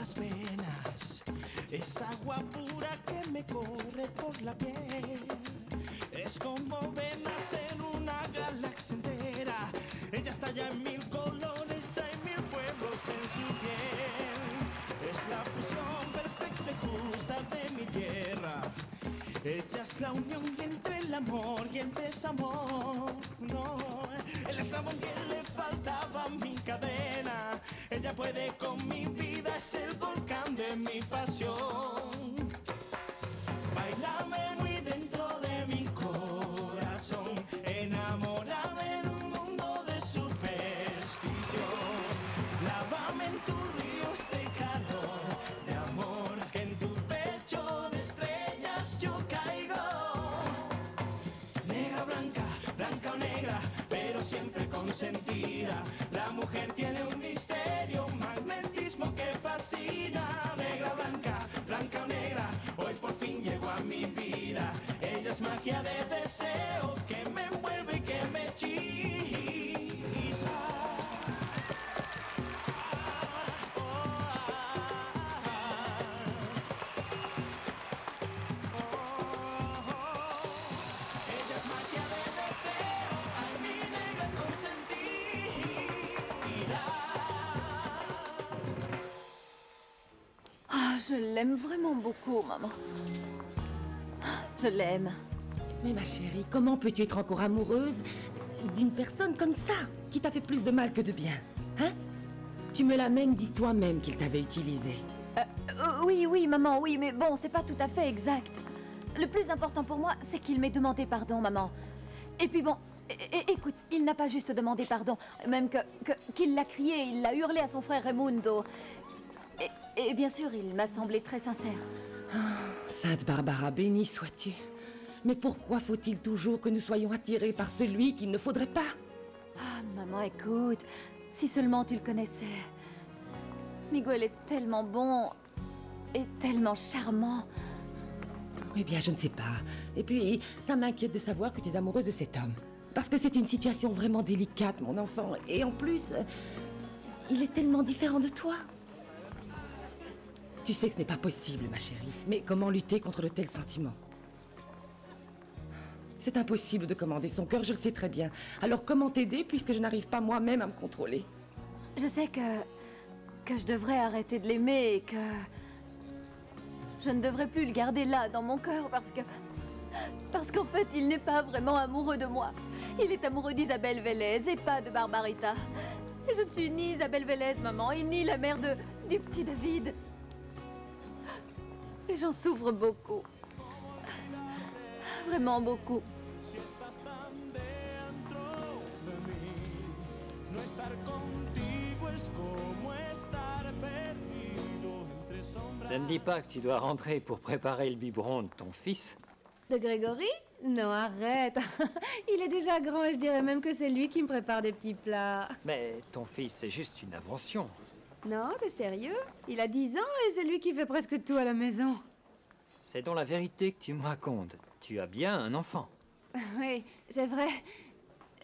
las venas, es agua pura que me corre por la piel. Es como venas en una galaxia entera. Ella está ya en mil colores, hay mil pueblos en su piel. Es la fusión perfecta y justa de mi tierra. Ella es la unión entre el amor y el desamor. No, el eslabón que le faltaba a mi cadena. Ella puede con mi vida, es el volcán de mi pasión. Báilame muy dentro de mi corazón, enamórame en un mundo de superstición. Lávame en tus ríos de calor, de amor, que en tu pecho de estrellas yo caigo. Negra, blanca, blanca o negra, pero siempre consentida. La mujer tiene un misterio, un magnetismo que fascina. Negra, blanca, blanca o negra, hoy por fin llegó a mi vida. Ella es magia de deseo que me envuelve y que me hechiza. Ella es magia de deseo, ay mi negra consentida. Ah, je l'aime vraiment beaucoup, maman. Je l'aime. Mais ma chérie, comment peux-tu être encore amoureuse d'une personne comme ça, qui t'a fait plus de mal que de bien? Hein? Tu me l'as même dit toi-même qu'il t'avait utilisé. Oui, maman, oui, mais bon, c'est pas tout à fait exact. Le plus important pour moi, c'est qu'il m'ait demandé pardon, maman. Et puis bon, écoute, il n'a pas juste demandé pardon, même qu'il l'a crié, il l'a hurlé à son frère Raimundo. Et bien sûr, il m'a semblé très sincère. Sainte Barbara, bénie sois-tu. Mais pourquoi faut-il toujours que nous soyons attirés par celui qu'il ne faudrait pas? Ah, maman, écoute, si seulement tu le connaissais. Miguel est tellement bon et tellement charmant. Eh bien, je ne sais pas. Et puis, ça m'inquiète de savoir que tu es amoureuse de cet homme. Parce que c'est une situation vraiment délicate, mon enfant. Et en plus, il est tellement différent de toi. Tu sais que ce n'est pas possible, ma chérie. Mais comment lutter contre de tels sentiments? C'est impossible de commander son cœur, je le sais très bien. Alors comment t'aider puisque je n'arrive pas moi-même à me contrôler? Je sais que je devrais arrêter de l'aimer et que je ne devrais plus le garder là, dans mon cœur, parce qu'en fait, il n'est pas vraiment amoureux de moi. Il est amoureux d'Isabelle Vélez et pas de Barbarita. Et je ne suis ni Isabelle Vélez, maman, et ni la mère du petit David. Et j'en souffre beaucoup. Vraiment beaucoup. Si estás tan dentro de mí, no estar contigo es como estar perdido entre sombras. Ne me dis pas que tu dois rentrer pour préparer le biberon de ton fils. De Grégory? Non, arrête. Il est déjà grand et je dirais même que c'est lui qui me prépare des petits plats. Mais ton fils, c'est juste une invention. Non, c'est sérieux. Il a 10 ans et c'est lui qui fait presque tout à la maison. C'est dans la vérité que tu me racontes. Tu as bien un enfant. Oui, c'est vrai.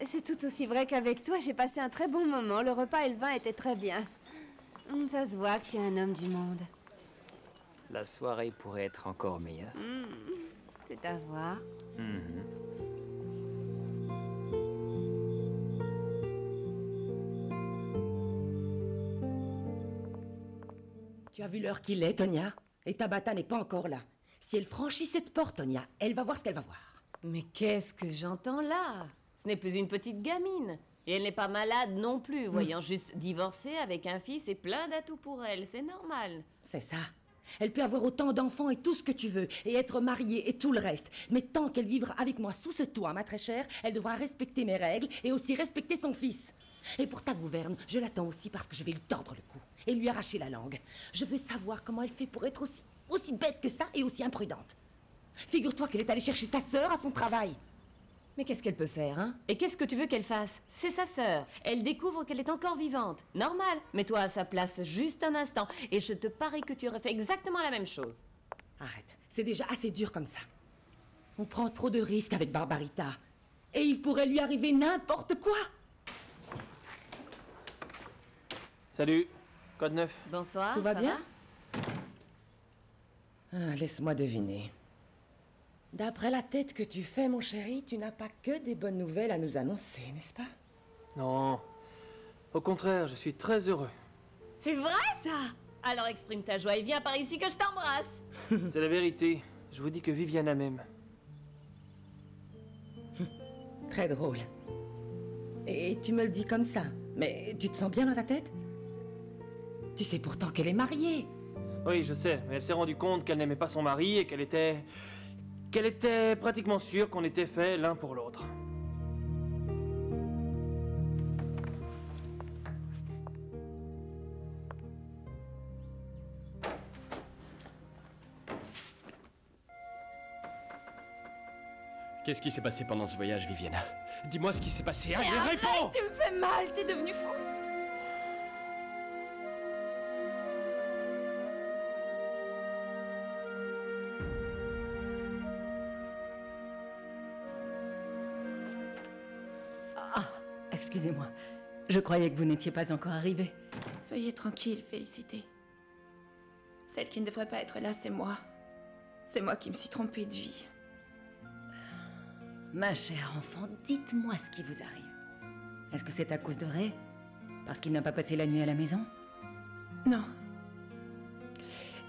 C'est tout aussi vrai qu'avec toi, j'ai passé un très bon moment. Le repas et le vin étaient très bien. Ça se voit que tu es un homme du monde. La soirée pourrait être encore meilleure. C'est à voir. Tu as vu l'heure qu'il est, Tonia? Et Tabata n'est pas encore là. Si elle franchit cette porte, Tonia, elle va voir ce qu'elle va voir. Mais qu'est-ce que j'entends là? Ce n'est plus une petite gamine. Et elle n'est pas malade non plus, voyant juste divorcer avec un fils et plein d'atouts pour elle, c'est normal. C'est ça. Elle peut avoir autant d'enfants et tout ce que tu veux, et être mariée et tout le reste. Mais tant qu'elle vivra avec moi sous ce toit, ma très chère, elle devra respecter mes règles et aussi respecter son fils. Et pour ta gouverne, je l'attends aussi parce que je vais lui tordre le cou et lui arracher la langue. Je veux savoir comment elle fait pour être aussi bête que ça et aussi imprudente. Figure-toi qu'elle est allée chercher sa sœur à son travail. Mais qu'est-ce qu'elle peut faire, hein? Et qu'est-ce que tu veux qu'elle fasse? C'est sa sœur. Elle découvre qu'elle est encore vivante. Normal. Mets-toi à sa place juste un instant et je te parie que tu aurais fait exactement la même chose. Arrête, c'est déjà assez dur comme ça. On prend trop de risques avec Barbarita. Et il pourrait lui arriver n'importe quoi. Salut, Code 9. Bonsoir, Tout va bien? Ah, laisse-moi deviner. D'après la tête que tu fais, mon chéri, tu n'as pas que des bonnes nouvelles à nous annoncer, n'est-ce pas? Non. Au contraire, je suis très heureux. C'est vrai, ça? Alors exprime ta joie et viens par ici que je t'embrasse. C'est la vérité. Je vous dis que Viviana m'aime. Très drôle. Et tu me le dis comme ça. Mais tu te sens bien dans ta tête? Tu sais pourtant qu'elle est mariée. Oui, je sais, mais elle s'est rendue compte qu'elle n'aimait pas son mari et qu'elle était pratiquement sûre qu'on était faits l'un pour l'autre. Qu'est-ce qui s'est passé pendant ce voyage, Viviana? Dis-moi ce qui s'est passé. Allez, Arrête, réponds! tu me fais mal, t'es devenu fou. Ah, excusez-moi. Je croyais que vous n'étiez pas encore arrivé. Soyez tranquille, Félicité. Celle qui ne devrait pas être là, c'est moi. C'est moi qui me suis trompée de vie. Ma chère enfant, dites-moi ce qui vous arrive. Est-ce que c'est à cause de Ray? Parce qu'il n'a pas passé la nuit à la maison? Non.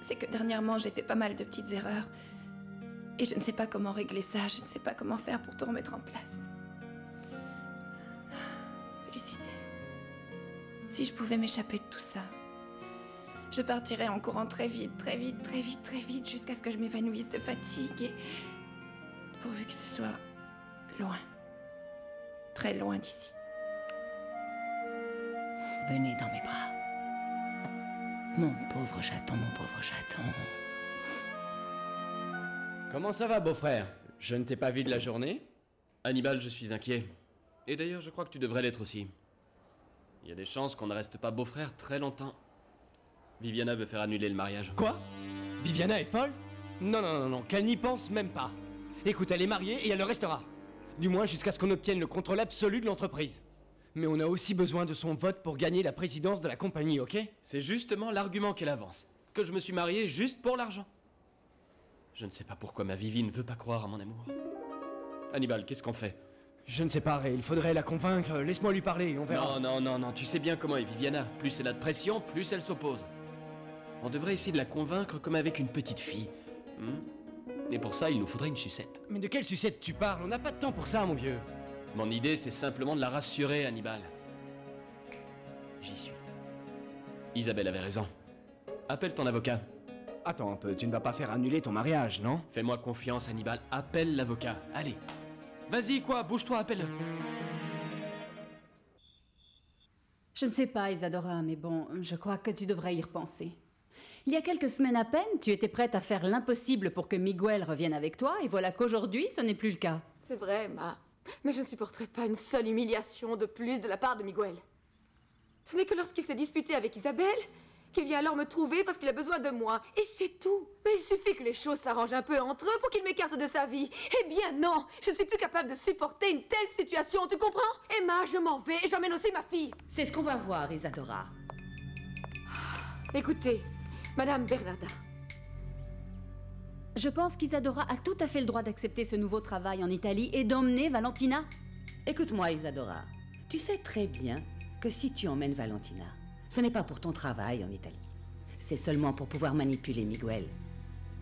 C'est que dernièrement, j'ai fait pas mal de petites erreurs. Et je ne sais pas comment régler ça, je ne sais pas comment faire pour tout remettre en place. Félicité. Si je pouvais m'échapper de tout ça, je partirais en courant très vite, très vite, très vite, très vite, jusqu'à ce que je m'évanouisse de fatigue et... pourvu que ce soit loin. Très loin d'ici. Venez dans mes bras. Mon pauvre chaton, mon pauvre chaton. Comment ça va, beau-frère? Je ne t'ai pas vu de la journée? Hannibal, je suis inquiet. Et d'ailleurs, je crois que tu devrais l'être aussi. Il y a des chances qu'on ne reste pas beau-frère très longtemps. Viviana veut faire annuler le mariage. Quoi? Viviana est folle? Non, non, non, non, qu'elle n'y pense même pas. Écoute, elle est mariée et elle le restera. Du moins jusqu'à ce qu'on obtienne le contrôle absolu de l'entreprise. Mais on a aussi besoin de son vote pour gagner la présidence de la compagnie, ok? C'est justement l'argument qu'elle avance. Que je me suis marié juste pour l'argent. Je ne sais pas pourquoi ma Vivi ne veut pas croire à mon amour. Hannibal, qu'est-ce qu'on fait? Je ne sais pas, Ray, il faudrait la convaincre. Laisse-moi lui parler, on verra. Non, non, non, non, tu sais bien comment est Viviana. Plus elle a de pression, plus elle s'oppose. On devrait essayer de la convaincre comme avec une petite fille. Et pour ça, il nous faudrait une sucette. Mais de quelle sucette tu parles? On n'a pas de temps pour ça, mon vieux. Mon idée, c'est simplement de la rassurer, Hannibal. J'y suis. Isabelle avait raison. Appelle ton avocat. Attends un peu, tu ne vas pas faire annuler ton mariage, non? Fais-moi confiance, Hannibal. Appelle l'avocat. Allez. Vas-y, quoi, bouge-toi, appelle-le. Je ne sais pas, Isadora, mais bon, je crois que tu devrais y repenser. Il y a quelques semaines à peine, tu étais prête à faire l'impossible pour que Miguel revienne avec toi, et voilà qu'aujourd'hui, ce n'est plus le cas. C'est vrai, Ma. Mais je ne supporterai pas une seule humiliation de plus de la part de Miguel. Ce n'est que lorsqu'il s'est disputé avec Isabelle qu'il vient alors me trouver parce qu'il a besoin de moi. Et c'est tout. Mais il suffit que les choses s'arrangent un peu entre eux pour qu'il m'écarte de sa vie. Eh bien non, je ne suis plus capable de supporter une telle situation, tu comprends? Emma, je m'en vais et j'emmène aussi ma fille. C'est ce qu'on va voir, Isadora. Écoutez, Madame Bernarda. Je pense qu'Isadora a tout à fait le droit d'accepter ce nouveau travail en Italie et d'emmener Valentina. Écoute-moi, Isadora. Tu sais très bien que si tu emmènes Valentina, ce n'est pas pour ton travail en Italie. C'est seulement pour pouvoir manipuler Miguel.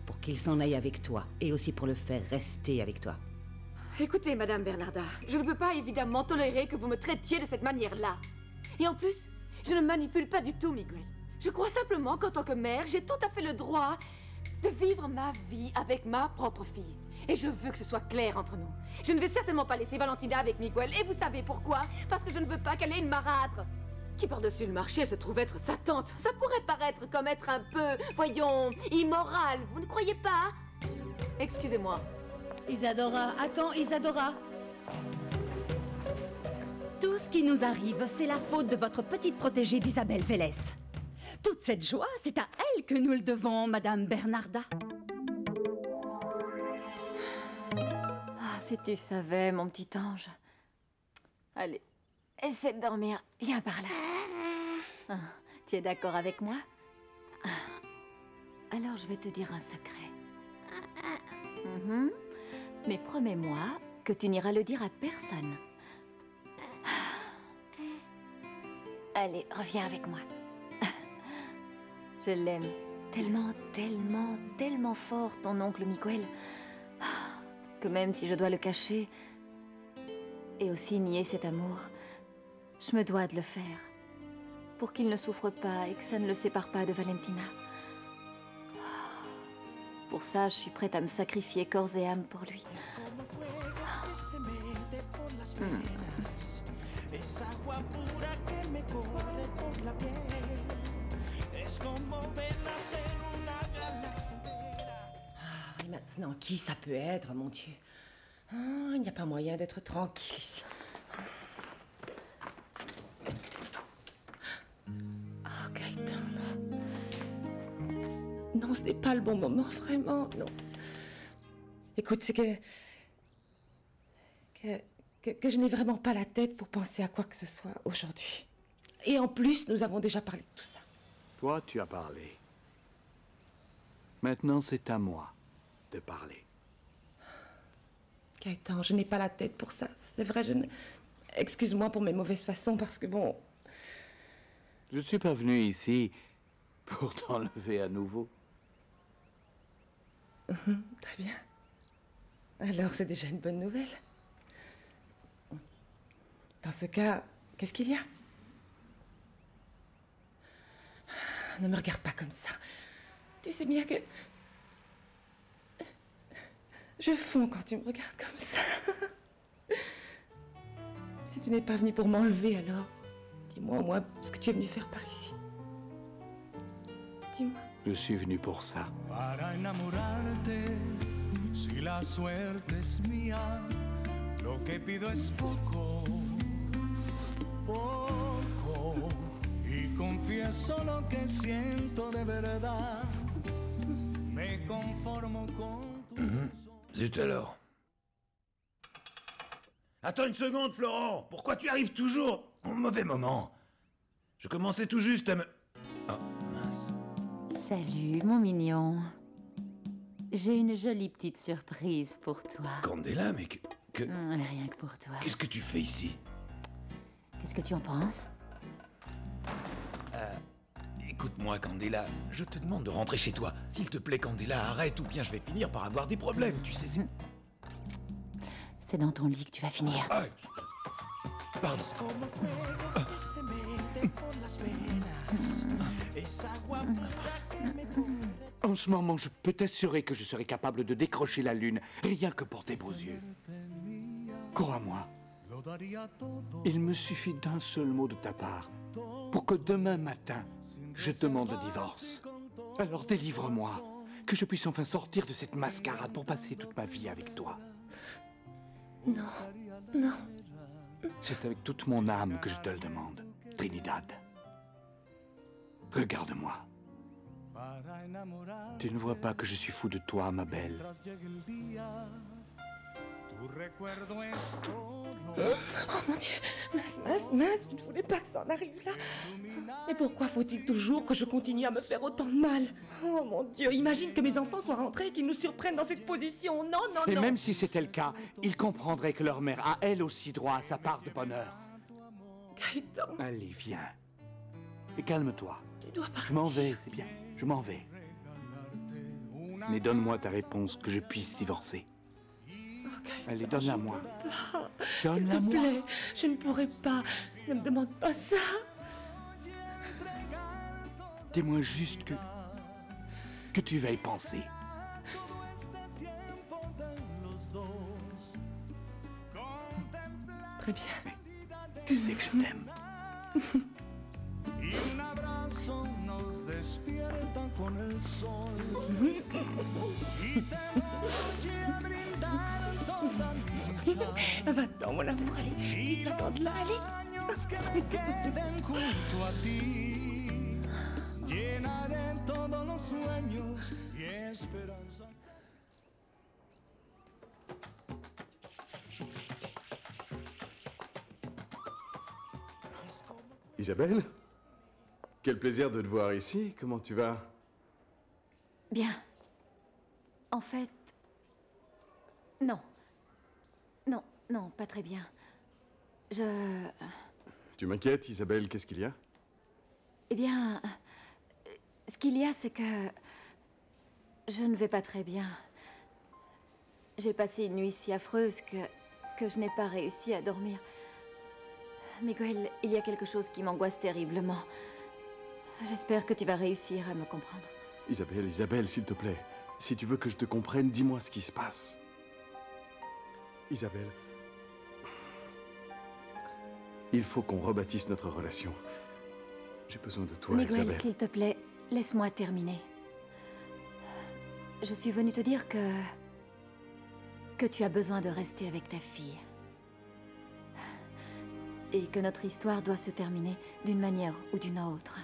Pour qu'il s'en aille avec toi et aussi pour le faire rester avec toi. Écoutez, Madame Bernarda, je ne peux pas évidemment tolérer que vous me traitiez de cette manière-là. Et en plus, je ne manipule pas du tout Miguel. Je crois simplement qu'en tant que mère, j'ai tout à fait le droit de vivre ma vie avec ma propre fille. Et je veux que ce soit clair entre nous. Je ne vais certainement pas laisser Valentina avec Miguel. Et vous savez pourquoi? Parce que je ne veux pas qu'elle ait une marâtre qui par-dessus le marché se trouve être sa tante. Ça pourrait paraître comme être un peu, voyons, immoral. Vous ne croyez pas? Excusez-moi. Isadora, attends, Isadora. Tout ce qui nous arrive, c'est la faute de votre petite protégée d'Isabelle Vélez. Toute cette joie, c'est à elle que nous le devons, Madame Bernarda. Ah, si tu savais, mon petit ange. Allez, essaie de dormir. Viens par là. Ah, tu es d'accord avec moi? Ah. Alors, je vais te dire un secret. Mais promets-moi que tu n'iras le dire à personne. Allez, reviens avec moi. Je l'aime tellement, tellement, tellement fort, ton oncle Miguel, que même si je dois le cacher et aussi nier cet amour, je me dois de le faire pour qu'il ne souffre pas et que ça ne le sépare pas de Valentina. Pour ça, je suis prête à me sacrifier corps et âme pour lui. Et maintenant, qui ça peut être, mon Dieu? Il n'y a pas moyen d'être tranquille ici. Oh, Gaëtan, non. Non, ce n'est pas le bon moment, vraiment, non. Écoute, c'est que je n'ai vraiment pas la tête pour penser à quoi que ce soit aujourd'hui. Et en plus, nous avons déjà parlé de tout ça. Toi, tu as parlé. Maintenant, c'est à moi de parler. Gaëtan, je n'ai pas la tête pour ça. C'est vrai, je ne... Excuse-moi pour mes mauvaises façons, parce que bon... Je ne suis pas venu ici pour t'enlever à nouveau. Très bien. Alors, c'est déjà une bonne nouvelle. Dans ce cas, qu'est-ce qu'il y a? Ne me regarde pas comme ça. Tu sais bien que... Je fonds quand tu me regardes comme ça. Si tu n'es pas venu pour m'enlever, alors... Dis-moi au moins ce que tu es venu faire par ici. Dis-moi. Je suis venu pour ça. Para enamorarte, si la suerte es mía, lo que pido es poco, poco, y confieso lo que siento de verdad, me conformo con tu... Zut alors. Attends une seconde, Florent. Pourquoi tu arrives toujours au mauvais moment? Je commençais tout juste à me... Oh, mince. Salut, mon mignon. J'ai une jolie petite surprise pour toi. Candela, mais Rien que pour toi. Qu'est-ce que tu fais ici? Qu'est-ce que tu en penses? Écoute-moi, Candela, je te demande de rentrer chez toi. S'il te plaît, Candela, arrête ou bien je vais finir par avoir des problèmes, tu sais, c'est... C'est dans ton lit que tu vas finir. Ah, pardon. En ce moment, je peux t'assurer que je serai capable de décrocher la lune, rien que pour tes beaux yeux. Crois-moi, il me suffit d'un seul mot de ta part pour que demain matin, je demande le divorce. Alors délivre-moi, que je puisse enfin sortir de cette mascarade pour passer toute ma vie avec toi. Non, non. C'est avec toute mon âme que je te le demande, Trinidad. Regarde-moi. Tu ne vois pas que je suis fou de toi, ma belle. Oh mon Dieu, mince, je ne voulais pas que ça en arrive là. Mais pourquoi faut-il toujours que je continue à me faire autant de mal? Oh mon Dieu, imagine que mes enfants soient rentrés et qu'ils nous surprennent dans cette position. Non, non, Et non. même si c'était le cas, ils comprendraient que leur mère a elle aussi droit à sa part de bonheur. Gaëtan. Allez, viens. Et calme-toi. Tu dois partir. Je m'en vais, c'est bien. Je m'en vais. Mais donne-moi ta réponse, que je puisse divorcer. Allez, donne-la moi. S'il te plaît, je ne pourrai pas. Ne me demande pas ça. Dis-moi juste que tu vas y penser. Très bien. Mais tu sais que je t'aime. Va-t'en, mon amour, allez, vite, attends de là, allez. Isabelle? Quel plaisir de te voir ici. Comment tu vas? Bien. En fait... Non. Non, pas très bien. Tu m'inquiètes, Isabelle, qu'est-ce qu'il y a? Eh bien, ce qu'il y a, c'est que je ne vais pas très bien. J'ai passé une nuit si affreuse que je n'ai pas réussi à dormir. Miguel, il y a quelque chose qui m'angoisse terriblement. J'espère que tu vas réussir à me comprendre. Isabelle, Isabelle, s'il te plaît. Si tu veux que je te comprenne, dis-moi ce qui se passe. Isabelle, il faut qu'on rebâtisse notre relation. J'ai besoin de toi, Miguel, Isabelle. s'il te plaît, laisse-moi terminer. Je suis venue te dire que tu as besoin de rester avec ta fille. Et que notre histoire doit se terminer d'une manière ou d'une autre.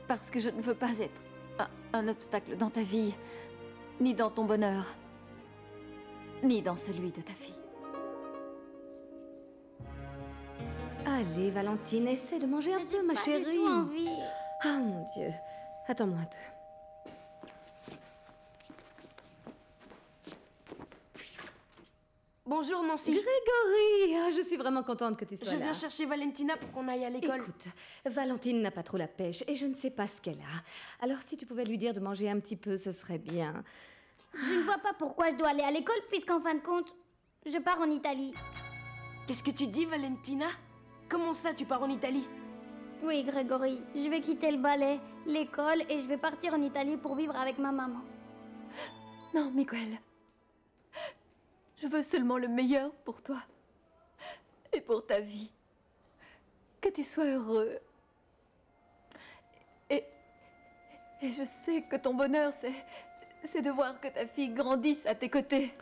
Parce que je ne veux pas être un obstacle dans ta vie, ni dans ton bonheur, ni dans celui de ta fille. Allez, Valentine, essaie de manger un peu, ma chérie. J'ai pas du tout envie. Ah, mon Dieu. Attends-moi un peu. Bonjour, Nancy. Grégory, je suis vraiment contente que tu sois là. Je viens chercher Valentina pour qu'on aille à l'école. Écoute, Valentine n'a pas trop la pêche et je ne sais pas ce qu'elle a. Alors si tu pouvais lui dire de manger un petit peu, ce serait bien. Je ne vois pas pourquoi je dois aller à l'école puisqu'en fin de compte, je pars en Italie. Qu'est-ce que tu dis, Valentina? Comment ça, tu pars en Italie? Oui, Grégory, je vais quitter le ballet, l'école et je vais partir en Italie pour vivre avec ma maman. Non, Miguel. Je veux seulement le meilleur pour toi. Et pour ta vie. Que tu sois heureux. Et je sais que ton bonheur, c'est de voir que ta fille grandisse à tes côtés.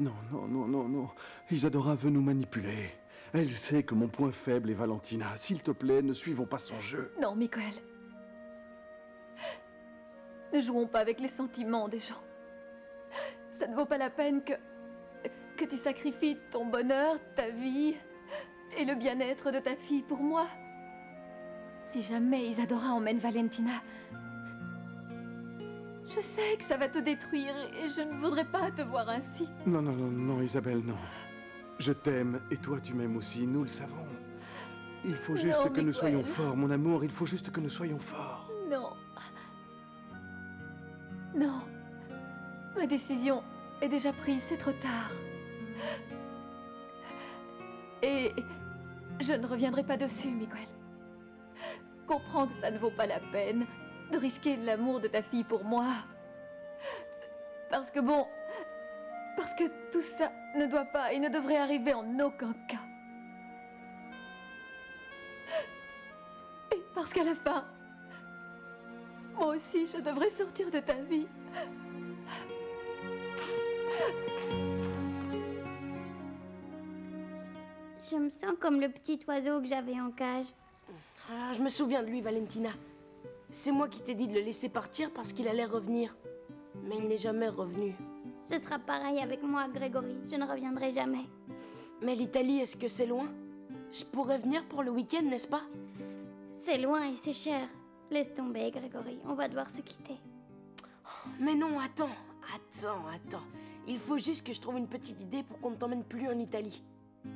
Non, non, non, non, non. Isadora veut nous manipuler. Elle sait que mon point faible est Valentina. S'il te plaît, ne suivons pas son jeu. Non, Miguel. Ne jouons pas avec les sentiments des gens. Ça ne vaut pas la peine que tu sacrifies ton bonheur, ta vie et le bien-être de ta fille pour moi. Si jamais Isadora emmène Valentina, je sais que ça va te détruire et je ne voudrais pas te voir ainsi. Non, non, non, non, Isabelle, non. Je t'aime et toi tu m'aimes aussi, nous le savons. Il faut juste que nous soyons forts, mon amour, il faut juste que nous soyons forts. Non. Non. Ma décision est déjà prise, c'est trop tard. Et je ne reviendrai pas dessus, Miguel. Comprends que ça ne vaut pas la peine de risquer l'amour de ta fille pour moi. Parce que tout ça ne doit pas et ne devrait arriver en aucun cas. Et parce qu'à la fin, moi aussi, je devrais sortir de ta vie. Je me sens comme le petit oiseau que j'avais en cage. Ah, je me souviens de lui, Valentina. C'est moi qui t'ai dit de le laisser partir parce qu'il allait revenir. Mais il n'est jamais revenu. Ce sera pareil avec moi, Grégory. Je ne reviendrai jamais. Mais l'Italie, est-ce que c'est loin? Je pourrais venir pour le week-end, n'est-ce pas? C'est loin et c'est cher. Laisse tomber, Grégory. On va devoir se quitter. Mais non, attends. Il faut juste que je trouve une petite idée pour qu'on ne t'emmène plus en Italie.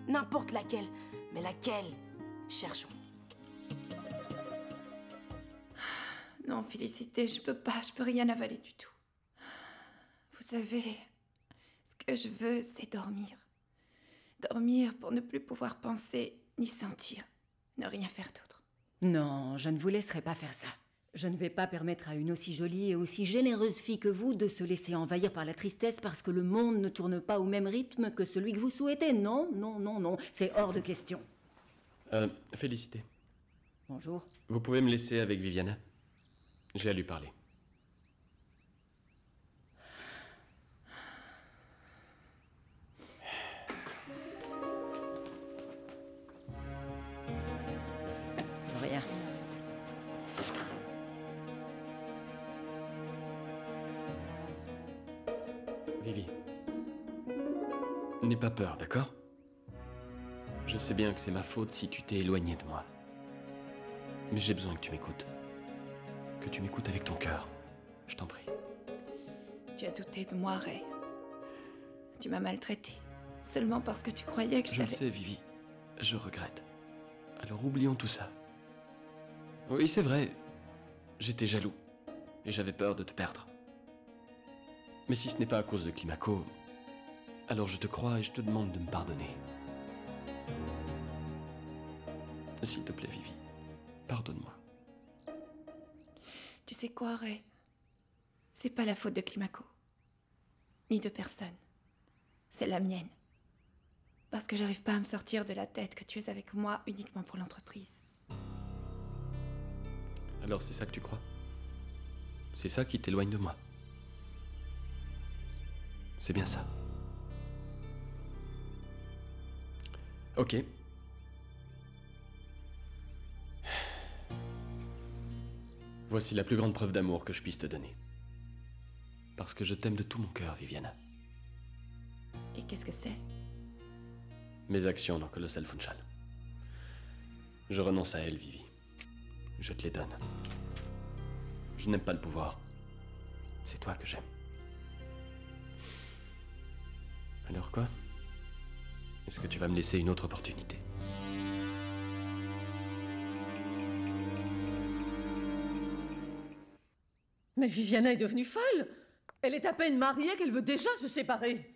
N'importe laquelle. Mais laquelle? Cherchons. Non, Félicité, je peux rien avaler du tout. Vous savez, ce que je veux, c'est dormir. Dormir pour ne plus pouvoir penser ni sentir, ne rien faire d'autre. Non, je ne vous laisserai pas faire ça. Je ne vais pas permettre à une aussi jolie et aussi généreuse fille que vous de se laisser envahir par la tristesse parce que le monde ne tourne pas au même rythme que celui que vous souhaitez. Non, non, non, non, c'est hors de question. Félicité. Bonjour. Vous pouvez me laisser avec Viviana? J'ai à lui parler. Rien. Vivi. N'aie pas peur, d'accord? Je sais bien que c'est ma faute si tu t'es éloigné de moi. Mais j'ai besoin que tu m'écoutes. Que tu m'écoutes avec ton cœur. Je t'en prie. Tu as douté de moi, Ray. Tu m'as maltraité. Seulement parce que tu croyais que je Je le t'avais... sais, Vivi. Je regrette. Alors oublions tout ça. Oui, c'est vrai. J'étais jaloux. Et j'avais peur de te perdre. Mais si ce n'est pas à cause de Climaco, alors je te crois et je te demande de me pardonner. S'il te plaît, Vivi, pardonne-moi. Tu sais quoi, Ray? C'est pas la faute de Climaco. Ni de personne. C'est la mienne. Parce que j'arrive pas à me sortir de la tête que tu es avec moi uniquement pour l'entreprise. Alors c'est ça que tu crois? C'est ça qui t'éloigne de moi? C'est bien ça. Ok. Voici la plus grande preuve d'amour que je puisse te donner. Parce que je t'aime de tout mon cœur, Viviana. Et qu'est-ce que c'est? Mes actions dans Colossal Funchal. Je renonce à elles, Vivi. Je te les donne. Je n'aime pas le pouvoir. C'est toi que j'aime. Alors quoi? Est-ce que tu vas me laisser une autre opportunité? Mais Viviana est devenue folle. Elle est à peine mariée qu'elle veut déjà se séparer.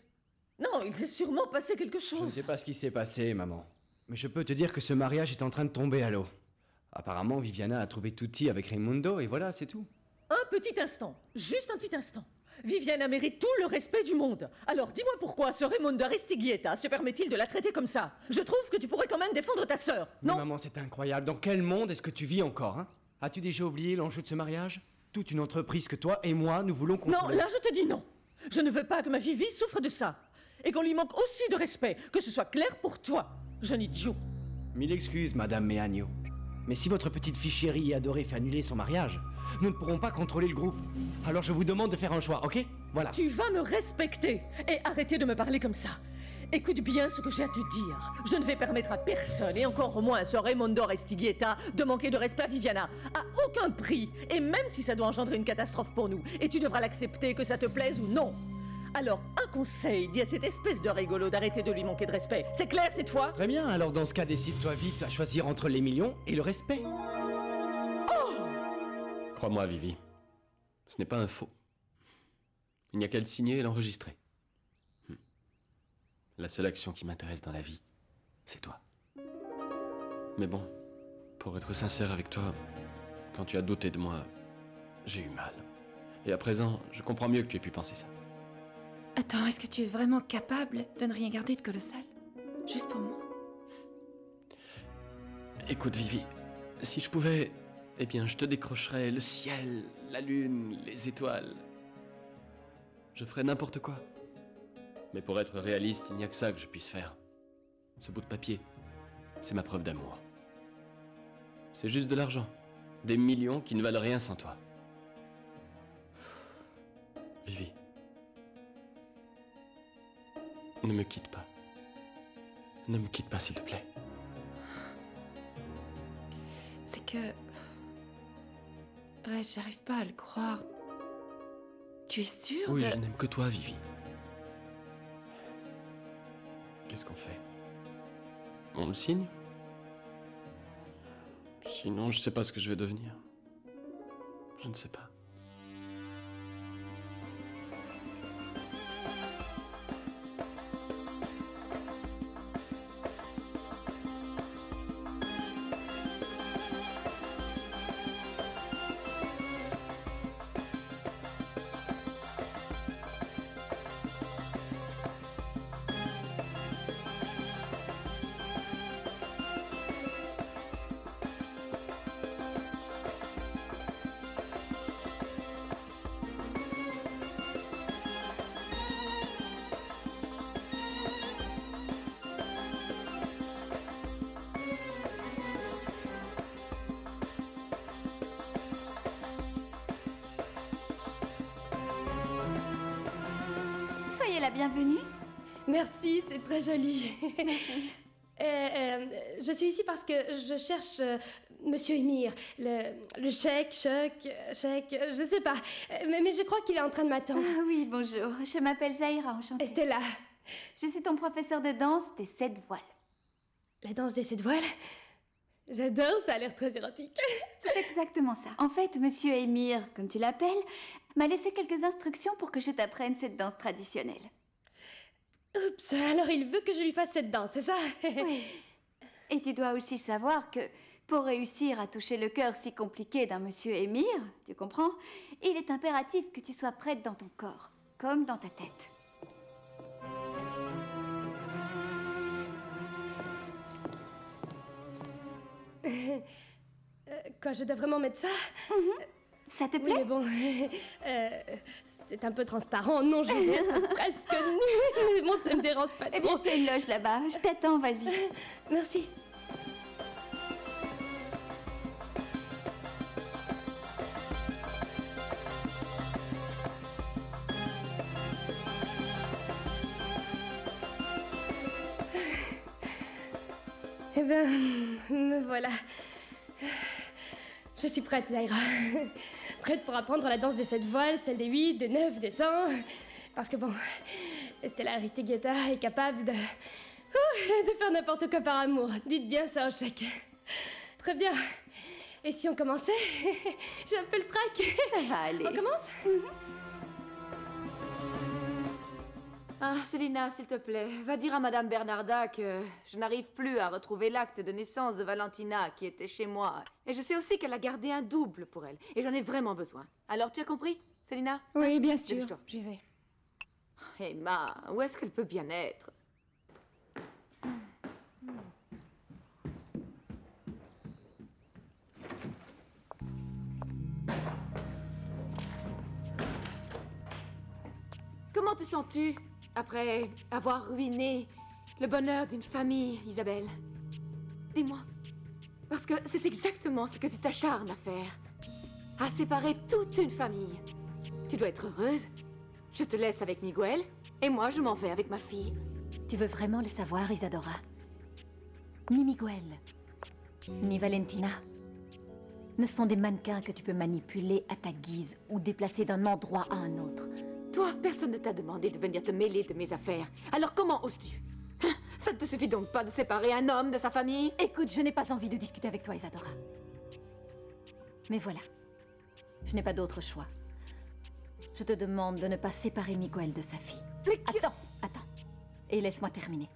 Non, il s'est sûrement passé quelque chose. Je ne sais pas ce qui s'est passé, maman. Mais je peux te dire que ce mariage est en train de tomber à l'eau. Apparemment, Viviana a trouvé Tutti avec Raimundo et voilà, c'est tout. Un petit instant, juste un petit instant. Viviana mérite tout le respect du monde. Alors dis-moi pourquoi ce Raimundo Aristeguieta se permet-il de la traiter comme ça? Je trouve que tu pourrais quand même défendre ta sœur, non? Mais maman, c'est incroyable. Dans quel monde est-ce que tu vis encore, hein? As-tu déjà oublié l'enjeu de ce mariage? Toute une entreprise que toi et moi, nous voulons contrôler. Non, là je te dis non. Je ne veux pas que ma Vivi souffre de ça. Et qu'on lui manque aussi de respect. Que ce soit clair pour toi, jeune idiot. Mille excuses, Madame Meagno. Mais si votre petite fille chérie et adorée fait annuler son mariage, nous ne pourrons pas contrôler le groupe. Alors je vous demande de faire un choix, ok? Voilà. Tu vas me respecter et arrêter de me parler comme ça. Écoute bien ce que j'ai à te dire. Je ne vais permettre à personne, et encore moins à ce Raimundo Aristeguieta, de manquer de respect à Viviana. À aucun prix. Et même si ça doit engendrer une catastrophe pour nous. Et tu devras l'accepter, que ça te plaise ou non. Alors, un conseil, dis à cette espèce de rigolo d'arrêter de lui manquer de respect. C'est clair cette fois? Très bien, alors dans ce cas, décide-toi vite à choisir entre les millions et le respect. Crois-moi, Vivi, ce n'est pas un faux. Il n'y a qu'à le signer et l'enregistrer. La seule action qui m'intéresse dans la vie, c'est toi. Mais bon, pour être sincère avec toi, quand tu as douté de moi, j'ai eu mal. Et à présent, je comprends mieux que tu aies pu penser ça. Attends, est-ce que tu es vraiment capable de ne rien garder de Colossal? Juste pour moi? Écoute, Vivi, si je pouvais, eh bien, je te décrocherais le ciel, la lune, les étoiles. Je ferais n'importe quoi. Mais pour être réaliste, il n'y a que ça que je puisse faire. Ce bout de papier, c'est ma preuve d'amour. C'est juste de l'argent. Des millions qui ne valent rien sans toi. Vivi. Ne me quitte pas. Ne me quitte pas, s'il te plaît. C'est que... Ouais, j'arrive pas à le croire. Tu es sûre Oui, de... je n'aime que toi, Vivi. Qu'est-ce qu'on fait? On le signe? Sinon, je sais pas ce que je vais devenir. Je ne sais pas. Soyez la bienvenue. Merci, c'est très joli. Je suis ici parce que je cherche Monsieur Emir, le chèque, je sais pas. Mais je crois qu'il est en train de m'attendre. Ah oui, bonjour. Je m'appelle Zahira, enchantée. Estella. Je suis ton professeur de danse des 7 voiles. La danse des 7 voiles? J'adore, ça a l'air très érotique. C'est exactement ça. En fait, Monsieur Émir, comme tu l'appelles, m'a laissé quelques instructions pour que je t'apprenne cette danse traditionnelle. Oups, alors il veut que je lui fasse cette danse, c'est ça? Oui. Et tu dois aussi savoir que pour réussir à toucher le cœur si compliqué d'un Monsieur Émir, tu comprends, il est impératif que tu sois prête dans ton corps, comme dans ta tête. Quoi, je dois vraiment mettre ça? Ça te plaît? Oui, mais bon, c'est un peu transparent. Non, je vais être presque nue. Mais bon, ça me dérange pas trop. Eh bien, tu as une loge là-bas. Je t'attends, vas-y. Merci. Eh ben, me voilà. Je suis prête, Zaira. Prête pour apprendre la danse des 7 voiles, celle des 8, des 9, des 100. Parce que bon, Stella Aristigueta est capable de faire n'importe quoi par amour. Dites bien ça au chèque. Très bien. Et si on commençait? J'ai un peu le trac. Ça va aller. On commence? Ah, Célina, s'il te plaît, va dire à Madame Bernarda que je n'arrive plus à retrouver l'acte de naissance de Valentina qui était chez moi. Et je sais aussi qu'elle a gardé un double pour elle. Et j'en ai vraiment besoin. Alors, tu as compris, Célina? Oui, bien sûr. Dépêche-toi. J'y vais. Emma, où est-ce qu'elle peut bien être? Comment te sens-tu après avoir ruiné le bonheur d'une famille, Isabelle? Dis-moi. Parce que c'est exactement ce que tu t'acharnes à faire. À séparer toute une famille. Tu dois être heureuse. Je te laisse avec Miguel, et moi je m'en vais avec ma fille. Tu veux vraiment le savoir, Isadora? Ni Miguel, ni Valentina ne sont des mannequins que tu peux manipuler à ta guise ou déplacer d'un endroit à un autre. Toi, personne ne t'a demandé de venir te mêler de mes affaires. Alors comment oses-tu? Ça ne te suffit donc pas de séparer un homme de sa famille? Écoute, je n'ai pas envie de discuter avec toi, Isadora. Mais voilà, je n'ai pas d'autre choix. Je te demande de ne pas séparer Miguel de sa fille. Mais Attends. Et laisse-moi terminer.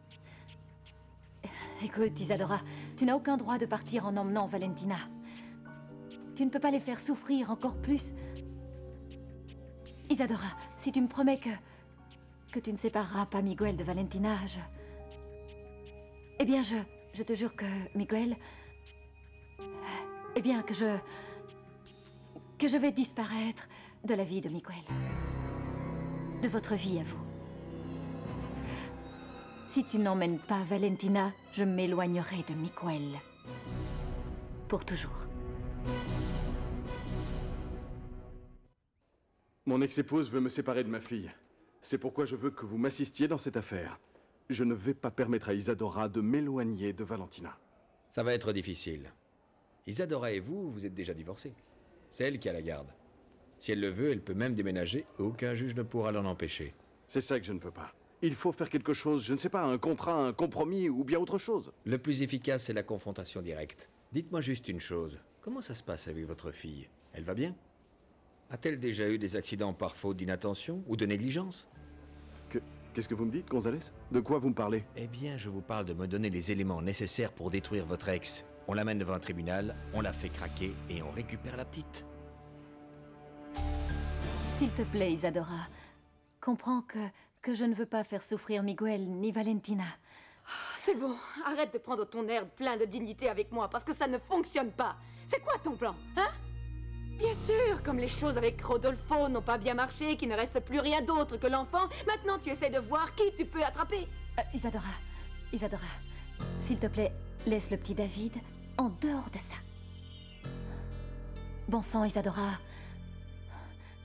Écoute, Isadora, tu n'as aucun droit de partir en emmenant Valentina. Tu ne peux pas les faire souffrir encore plus. Isadora, si tu me promets que tu ne sépareras pas Miguel de Valentina, eh bien, je te jure que Miguel... Eh bien, que je vais disparaître de la vie de Miguel. De votre vie à vous. Si tu n'emmènes pas Valentina, je m'éloignerai de Miguel. Pour toujours. Mon ex-épouse veut me séparer de ma fille. C'est pourquoi je veux que vous m'assistiez dans cette affaire. Je ne vais pas permettre à Isadora de m'éloigner de Valentina. Ça va être difficile. Isadora et vous, vous êtes déjà divorcés. C'est elle qui a la garde. Si elle le veut, elle peut même déménager. Aucun juge ne pourra l'en empêcher. C'est ça que je ne veux pas. Il faut faire quelque chose, je ne sais pas, un contrat, un compromis ou bien autre chose. Le plus efficace, c'est la confrontation directe. Dites-moi juste une chose. Comment ça se passe avec votre fille? Elle va bien? A-t-elle déjà eu des accidents par faute d'inattention ou de négligence? Qu'est-ce que vous me dites, Gonzalez? De quoi vous me parlez? Eh bien, je vous parle de me donner les éléments nécessaires pour détruire votre ex. On l'amène devant un tribunal, on la fait craquer et on récupère la petite. S'il te plaît, Isadora, comprends que je ne veux pas faire souffrir Miguel ni Valentina. C'est bon, arrête de prendre ton air plein de dignité avec moi, parce que ça ne fonctionne pas. C'est quoi ton plan, hein? Bien sûr, comme les choses avec Rodolfo n'ont pas bien marché, qu'il ne reste plus rien d'autre que l'enfant, maintenant tu essaies de voir qui tu peux attraper. Isadora, s'il te plaît, laisse le petit David en dehors de ça. Bon sang, Isadora,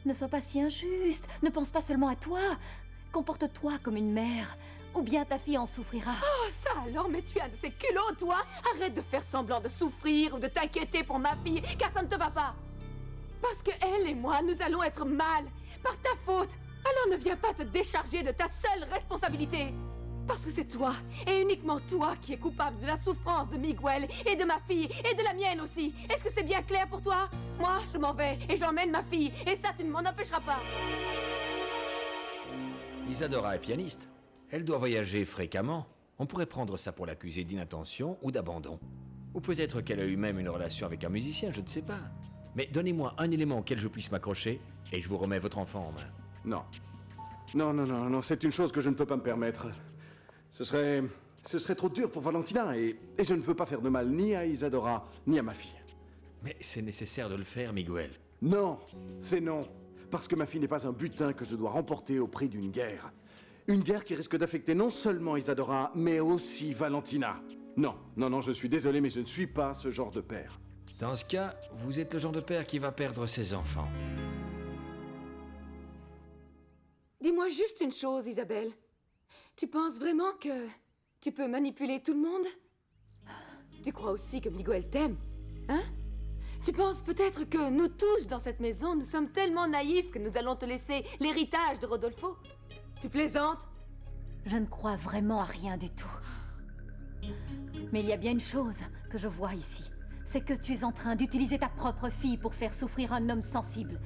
ne sois pas si injuste, ne pense pas seulement à toi. Comporte-toi comme une mère, ou bien ta fille en souffrira. Oh, ça alors, mais tu as de ces culots, toi! Arrête de faire semblant de souffrir ou de t'inquiéter pour ma fille, car ça ne te va pas! Parce que elle et moi, nous allons être mal, par ta faute. Alors ne viens pas te décharger de ta seule responsabilité. Parce que c'est toi, et uniquement toi, qui es coupable de la souffrance de Miguel et de ma fille, et de la mienne aussi. Est-ce que c'est bien clair pour toi? Moi, je m'en vais, et j'emmène ma fille, et ça, tu ne m'en empêcheras pas. Isadora est pianiste. Elle doit voyager fréquemment. On pourrait prendre ça pour l'accuser d'inattention ou d'abandon. Ou peut-être qu'elle a eu même une relation avec un musicien, je ne sais pas. Mais donnez-moi un élément auquel je puisse m'accrocher, et je vous remets votre enfant en main. Non. Non, c'est une chose que je ne peux pas me permettre. Ce serait trop dur pour Valentina, et je ne veux pas faire de mal ni à Isadora, ni à ma fille. Mais c'est nécessaire de le faire, Miguel. Non, c'est non. Parce que ma fille n'est pas un butin que je dois remporter au prix d'une guerre. Une guerre qui risque d'affecter non seulement Isadora, mais aussi Valentina. Non, je suis désolé, mais je ne suis pas ce genre de père. Dans ce cas, vous êtes le genre de père qui va perdre ses enfants. Dis-moi juste une chose, Isabelle. Tu penses vraiment que tu peux manipuler tout le monde? Tu crois aussi que Miguel t'aime, hein? Tu penses peut-être que nous tous dans cette maison, nous sommes tellement naïfs que nous allons te laisser l'héritage de Rodolfo? Tu plaisantes? Je ne crois vraiment à rien du tout. Mais il y a bien une chose que je vois ici. C'est que tu es en train d'utiliser ta propre fille pour faire souffrir un homme sensible.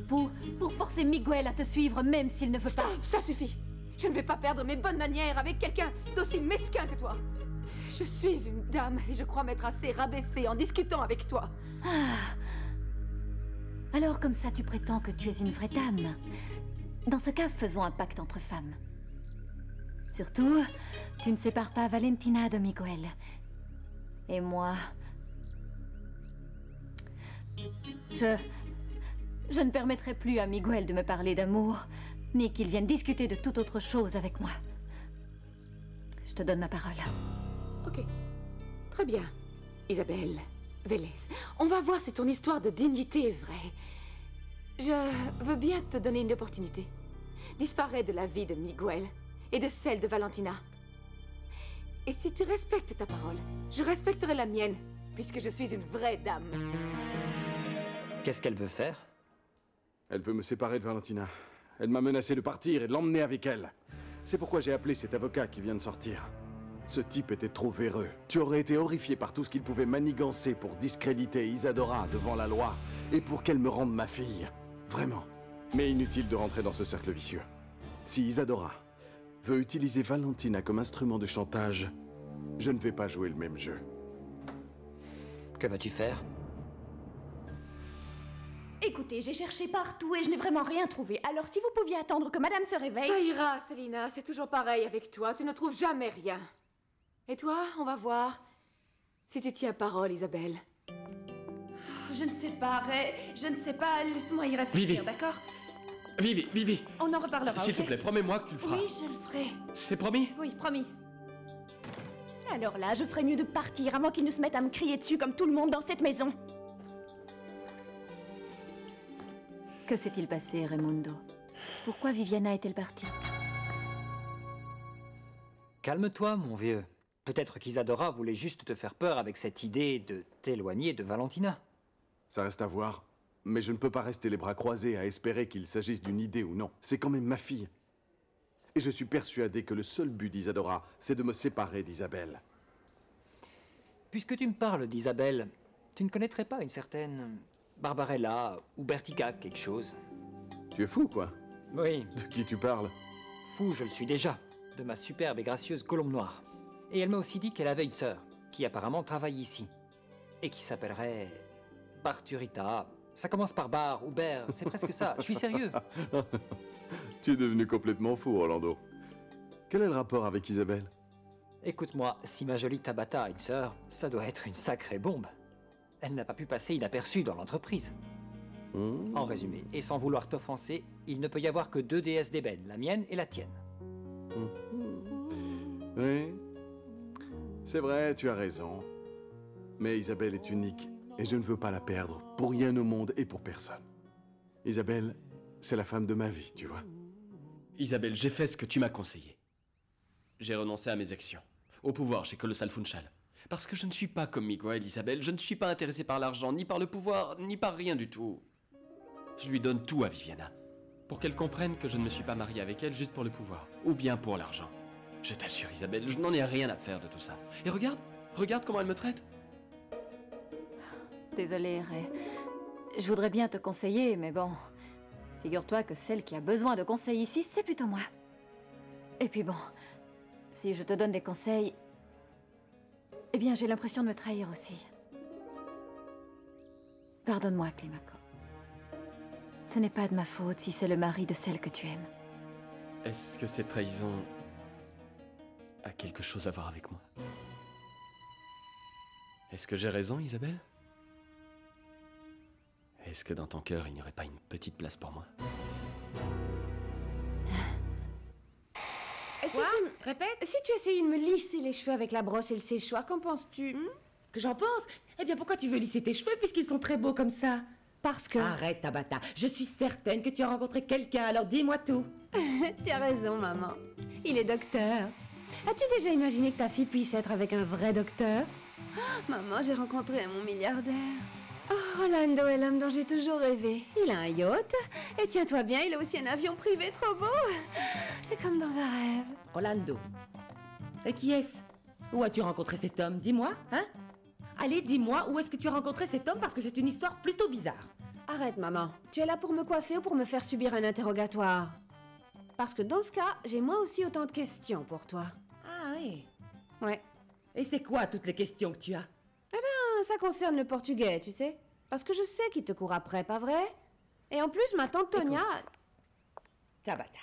Pour forcer Miguel à te suivre même s'il ne veut pas... Stop, ça suffit! Je ne vais pas perdre mes bonnes manières avec quelqu'un d'aussi mesquin que toi. Je suis une dame et je crois m'être assez rabaissée en discutant avec toi. Ah. Alors comme ça tu prétends que tu es une vraie dame. Dans ce cas, faisons un pacte entre femmes. Surtout, tu ne sépares pas Valentina de Miguel. Et moi... Je ne permettrai plus à Miguel de me parler d'amour, ni qu'il vienne discuter de toute autre chose avec moi. Je te donne ma parole. Ok. Très bien. Isabelle, Vélez, on va voir si ton histoire de dignité est vraie. Je veux bien te donner une opportunité. Disparais de la vie de Miguel et de celle de Valentina. Et si tu respectes ta parole, je respecterai la mienne, puisque je suis une vraie dame. Qu'est-ce qu'elle veut faire? Elle veut me séparer de Valentina. Elle m'a menacé de partir et de l'emmener avec elle. C'est pourquoi j'ai appelé cet avocat qui vient de sortir. Ce type était trop véreux. Tu aurais été horrifié par tout ce qu'il pouvait manigancer pour discréditer Isadora devant la loi et pour qu'elle me rende ma fille. Vraiment. Mais inutile de rentrer dans ce cercle vicieux. Si Isadora veut utiliser Valentina comme instrument de chantage, je ne vais pas jouer le même jeu. Que vas-tu faire? Écoutez, j'ai cherché partout et je n'ai vraiment rien trouvé. Alors si vous pouviez attendre que madame se réveille... Ça ira, Célina, c'est toujours pareil avec toi. Tu ne trouves jamais rien. Et toi, on va voir si tu tiens parole, Isabelle. Je ne sais pas, Ray. Je ne sais pas. Laisse-moi y réfléchir, d'accord? Vivi. On en reparlera, S'il ok? te plaît, promets-moi que tu le feras. Oui, je le ferai. C'est promis? Oui, promis. Alors là, je ferais mieux de partir avant qu'ils ne se mettent à me crier dessus comme tout le monde dans cette maison. Que s'est-il passé, Raimundo? Pourquoi Viviana est-elle partie? Calme-toi, mon vieux. Peut-être qu'Isadora voulait juste te faire peur avec cette idée de t'éloigner de Valentina. Ça reste à voir. Mais je ne peux pas rester les bras croisés à espérer qu'il s'agisse d'une idée ou non. C'est quand même ma fille. Et je suis persuadé que le seul but d'Isadora, c'est de me séparer d'Isabelle. Puisque tu me parles d'Isabelle, tu ne connaîtrais pas une certaine Barbarella ou Bertica, quelque chose? Tu es fou, quoi? Oui. De qui tu parles? Fou, je le suis déjà. De ma superbe et gracieuse colombe noire. Et elle m'a aussi dit qu'elle avait une sœur, qui apparemment travaille ici. Et qui s'appellerait... Barturita. Ça commence par bar ou ber, c'est presque ça. Je suis sérieux. Tu es devenu complètement fou, Orlando. Quel est le rapport avec Isabelle? Écoute-moi, si ma jolie Tabata a une sœur, ça doit être une sacrée bombe. Elle n'a pas pu passer inaperçue dans l'entreprise. En résumé, et sans vouloir t'offenser, il ne peut y avoir que 2 déesses d'ébène, la mienne et la tienne. Oui. C'est vrai, tu as raison. Mais Isabelle est unique, et je ne veux pas la perdre, pour rien au monde et pour personne. Isabelle, c'est la femme de ma vie, tu vois. Isabelle, j'ai fait ce que tu m'as conseillé. J'ai renoncé à mes actions, au pouvoir chez Colossal Funchal. Parce que je ne suis pas comme Miguel, Isabelle. Je ne suis pas intéressé par l'argent, ni par le pouvoir, ni par rien du tout. Je lui donne tout à Viviana. Pour qu'elle comprenne que je ne me suis pas marié avec elle juste pour le pouvoir, ou bien pour l'argent. Je t'assure, Isabelle, je n'en ai rien à faire de tout ça. Et regarde comment elle me traite. Désolée, Ray. Je voudrais bien te conseiller, mais bon... Figure-toi que celle qui a besoin de conseils ici, c'est plutôt moi. Et puis bon, si je te donne des conseils... Eh bien, j'ai l'impression de me trahir aussi. Pardonne-moi, Climaco. Ce n'est pas de ma faute si c'est le mari de celle que tu aimes. Est-ce que cette trahison a quelque chose à voir avec moi? Est-ce que j'ai raison, Isabelle? Est-ce que dans ton cœur, il n'y aurait pas une petite place pour moi? Répète. Si tu essayais de me lisser les cheveux avec la brosse et le séchoir, qu'en penses-tu? Ce que j'en pense? Eh bien, pourquoi tu veux lisser tes cheveux puisqu'ils sont très beaux comme ça? Parce que... Arrête, Tabata. Je suis certaine que tu as rencontré quelqu'un, alors dis-moi tout. Tu as raison, maman. Il est docteur. As-tu déjà imaginé que ta fille puisse être avec un vrai docteur? Maman, j'ai rencontré mon milliardaire. Oh, Orlando est l'homme dont j'ai toujours rêvé. Il a un yacht. Et tiens-toi bien, il a aussi un avion privé trop beau. C'est comme dans un rêve. Orlando. Et qui est-ce? Où as-tu rencontré cet homme? Dis-moi, hein? Allez, dis-moi, où est-ce que tu as rencontré cet homme parce que c'est une histoire plutôt bizarre. Arrête, maman. Tu es là pour me coiffer ou pour me faire subir un interrogatoire? Parce que dans ce cas, j'ai moi aussi autant de questions pour toi. Ah oui. Ouais. Et c'est quoi toutes les questions que tu as? Eh ben, ça concerne le portugais, tu sais. Parce que je sais qu'il te court après, pas vrai? Et en plus, ma tante Tonia... Écoute, Tabata.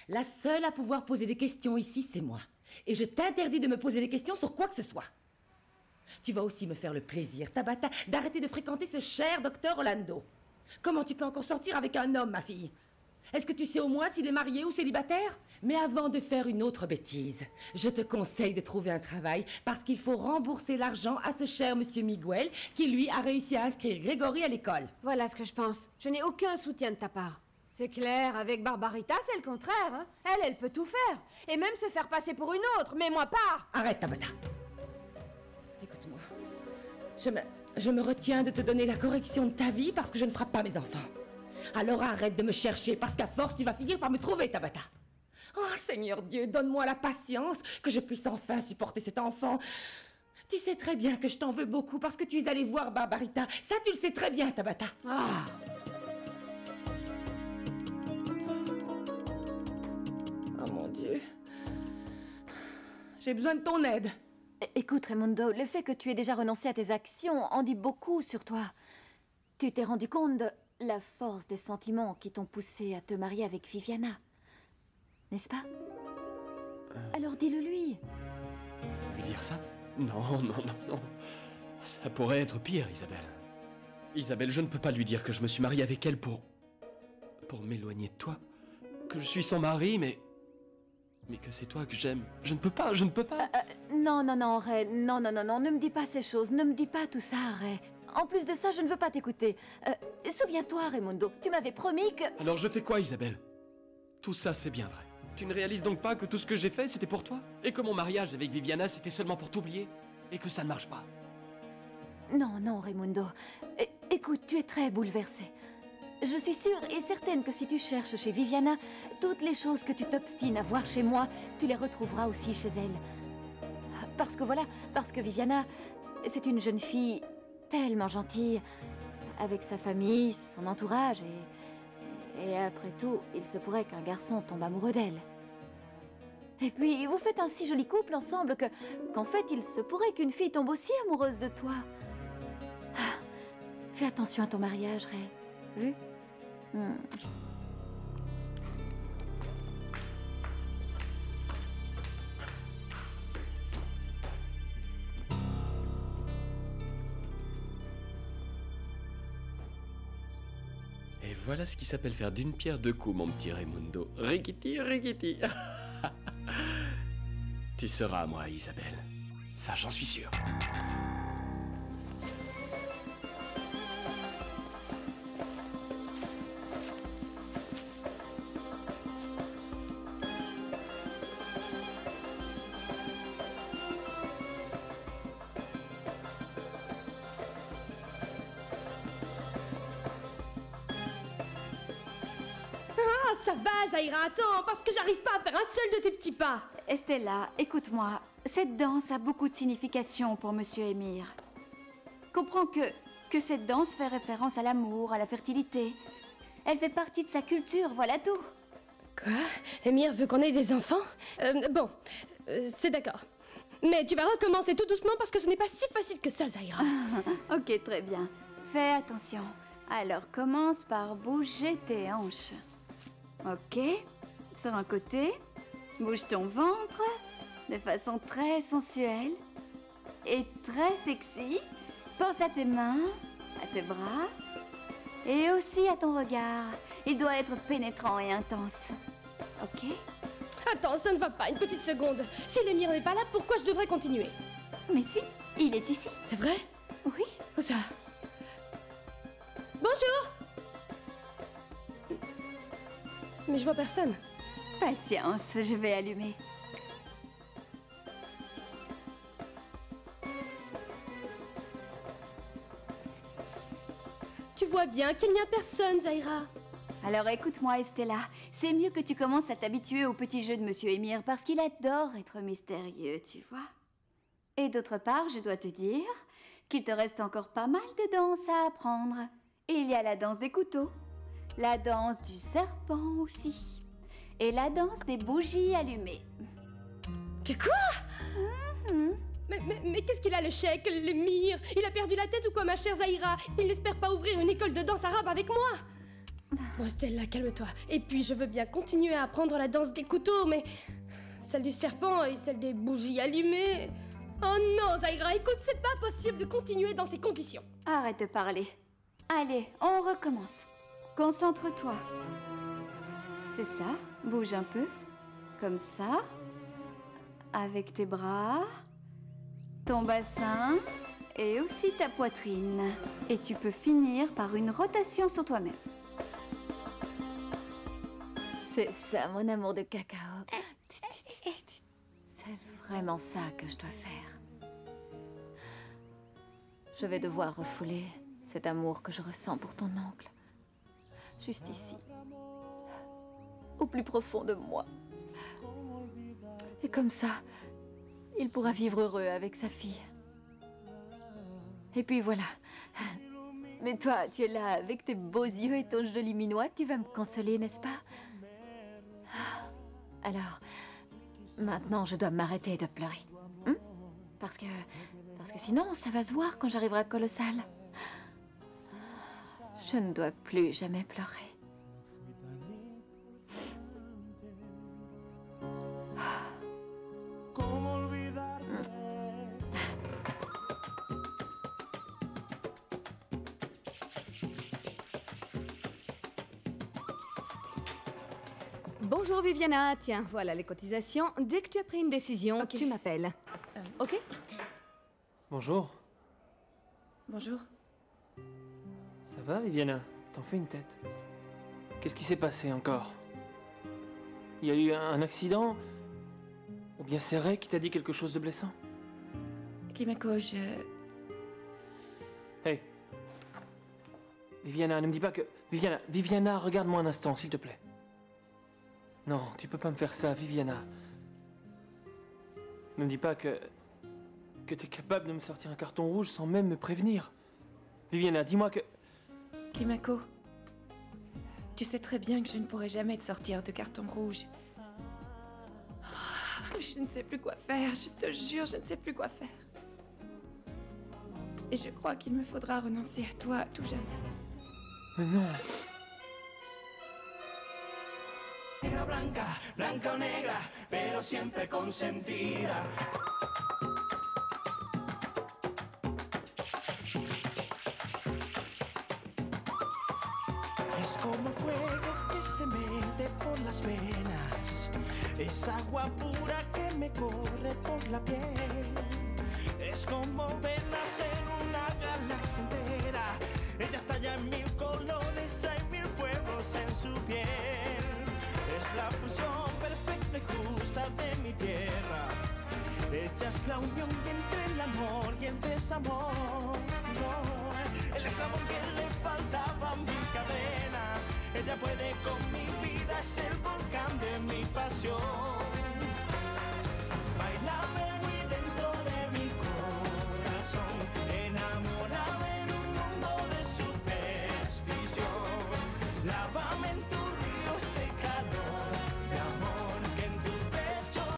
La seule à pouvoir poser des questions ici, c'est moi. Et je t'interdis de me poser des questions sur quoi que ce soit. Tu vas aussi me faire le plaisir, Tabata, d'arrêter de fréquenter ce cher docteur Orlando. Comment tu peux encore sortir avec un homme, ma fille? Est-ce que tu sais au moins s'il est marié ou célibataire? Mais avant de faire une autre bêtise, je te conseille de trouver un travail parce qu'il faut rembourser l'argent à ce cher monsieur Miguel qui, lui, a réussi à inscrire Grégory à l'école. Voilà ce que je pense. Je n'ai aucun soutien de ta part. C'est clair, avec Barbarita, c'est le contraire. Hein? Elle peut tout faire. Et même se faire passer pour une autre, mais moi pas. Arrête, Tabata. Écoute-moi. Je me retiens de te donner la correction de ta vie parce que je ne frappe pas mes enfants. Alors arrête de me chercher parce qu'à force, tu vas finir par me trouver, Tabata. Oh, Seigneur Dieu, donne-moi la patience que je puisse enfin supporter cet enfant. Tu sais très bien que je t'en veux beaucoup parce que tu es allé voir Barbarita. Ça, tu le sais très bien, Tabata. Ah. Oh mon Dieu. J'ai besoin de ton aide. Écoute, Raimundo, le fait que tu aies déjà renoncé à tes actions en dit beaucoup sur toi. Tu t'es rendu compte de la force des sentiments qui t'ont poussé à te marier avec Viviana. N'est-ce pas? Alors dis-le lui. Lui dire ça? Non. Ça pourrait être pire, Isabelle. Isabelle, je ne peux pas lui dire que je me suis marié avec elle pour m'éloigner de toi. Que je suis son mari, mais que c'est toi que j'aime. Je ne peux pas. Non, Ray. Non, ne me dis pas ces choses. Ne me dis pas tout ça, Ray. En plus de ça, je ne veux pas t'écouter. Souviens-toi, Raimundo, tu m'avais promis que... Alors je fais quoi, Isabelle? Tout ça, c'est bien vrai. Tu ne réalises donc pas que tout ce que j'ai fait, c'était pour toi? Et que mon mariage avec Viviana, c'était seulement pour t'oublier? Et que ça ne marche pas? Non, Raimundo. Écoute, tu es très bouleversé. Je suis sûre et certaine que si tu cherches chez Viviana, toutes les choses que tu t'obstines à voir chez moi, tu les retrouveras aussi chez elle. Parce que Viviana, c'est une jeune fille tellement gentille, avec sa famille, son entourage, et après tout, il se pourrait qu'un garçon tombe amoureux d'elle. Et puis, vous faites un si joli couple ensemble qu'en fait, il se pourrait qu'une fille tombe aussi amoureuse de toi. Fais attention à ton mariage, Ray. Vu? Et voilà ce qui s'appelle faire d'une pierre deux coups, mon petit Raimundo. Rikiti, rikiti. Tu seras à moi, Isabelle. Ça, j'en suis sûr. Ah, ça va, Zaira, attends, parce que j'arrive pas à faire un seul de tes petits pas. Estella, écoute-moi. Cette danse a beaucoup de signification pour Monsieur Émir. Comprends que cette danse fait référence à l'amour, à la fertilité. Elle fait partie de sa culture, voilà tout. Quoi? Émir veut qu'on ait des enfants? Bon, c'est d'accord. Mais tu vas recommencer tout doucement parce que ce n'est pas si facile que ça, Zaira. Ok, très bien. Fais attention. Alors, commence par bouger tes hanches. Ok. Sur un côté. Bouge ton ventre de façon très sensuelle et très sexy. Pense à tes mains, à tes bras et aussi à ton regard. Il doit être pénétrant et intense. Ok? Attends, ça ne va pas, une petite seconde. Si l'émir n'est pas là, pourquoi je devrais continuer? Mais si, il est ici. C'est vrai? Oui. Où ça? Bonjour! Mais je vois personne. Patience, je vais allumer. Tu vois bien qu'il n'y a personne, Zaira. Alors écoute-moi, Estella. C'est mieux que tu commences à t'habituer au petit jeu de Monsieur Émir parce qu'il adore être mystérieux, tu vois. Et d'autre part, je dois te dire qu'il te reste encore pas mal de danses à apprendre. Et il y a la danse des couteaux, la danse du serpent aussi, et la danse des bougies allumées. Que quoi? Mais qu'est-ce qu'il a, le chèque, l'émir? Il a perdu la tête ou quoi, ma chère Zaira? Il n'espère pas ouvrir une école de danse arabe avec moi. Bon, Stella, calme-toi. Et puis, je veux bien continuer à apprendre la danse des couteaux, mais celle du serpent et celle des bougies allumées... Oh non, Zaira, écoute, c'est pas possible de continuer dans ces conditions. Arrête de parler. Allez, on recommence. Concentre-toi. C'est ça, bouge un peu. Comme ça. Avec tes bras, ton bassin et aussi ta poitrine. Et tu peux finir par une rotation sur toi-même. C'est ça, mon amour de cacao. C'est vraiment ça que je dois faire. Je vais devoir refouler cet amour que je ressens pour ton oncle. Juste ici. Au plus profond de moi. Et comme ça, il pourra vivre heureux avec sa fille. Et puis voilà. Mais toi, tu es là avec tes beaux yeux et ton joli minois, tu vas me consoler, n'est-ce pas? Alors, maintenant je dois m'arrêter de pleurer. Parce que sinon, ça va se voir quand j'arriverai à Colossal. Je ne dois plus jamais pleurer. Bonjour Viviana, tiens, voilà les cotisations. Dès que tu as pris une décision, tu m'appelles. Ok? Bonjour. Bonjour. Ça va, Viviana? T'en fais une tête. Qu'est-ce qui s'est passé encore? Il y a eu un accident? Ou bien c'est Ray qui t'a dit quelque chose de blessant? Kimako, je... Hey. Viviana, ne me dis pas que... Viviana, regarde-moi un instant, s'il te plaît. Non, tu peux pas me faire ça, Viviana. Ne me dis pas que t'es capable de me sortir un carton rouge sans même me prévenir. Viviana, dis-moi que... Kimako, tu sais très bien que je ne pourrai jamais te sortir de carton rouge. Je ne sais plus quoi faire, je te jure, je ne sais plus quoi faire. Et je crois qu'il me faudra renoncer à toi à tout jamais. Mais non. Negra blanca, blanca o negra, pero siempre consentida. Es como fuego que se mete por las venas, es agua pura que me corre por la piel. Es como ver nacer una galaxia entera, ella estalla en mil colores, hay mil fuegos en su piel. Es la fusión perfecta y justa de mi tierra. Ella es la unión entre el amor y el desamor. No, el amor que le faltaba a mi cadena. Ella puede con mi vida ser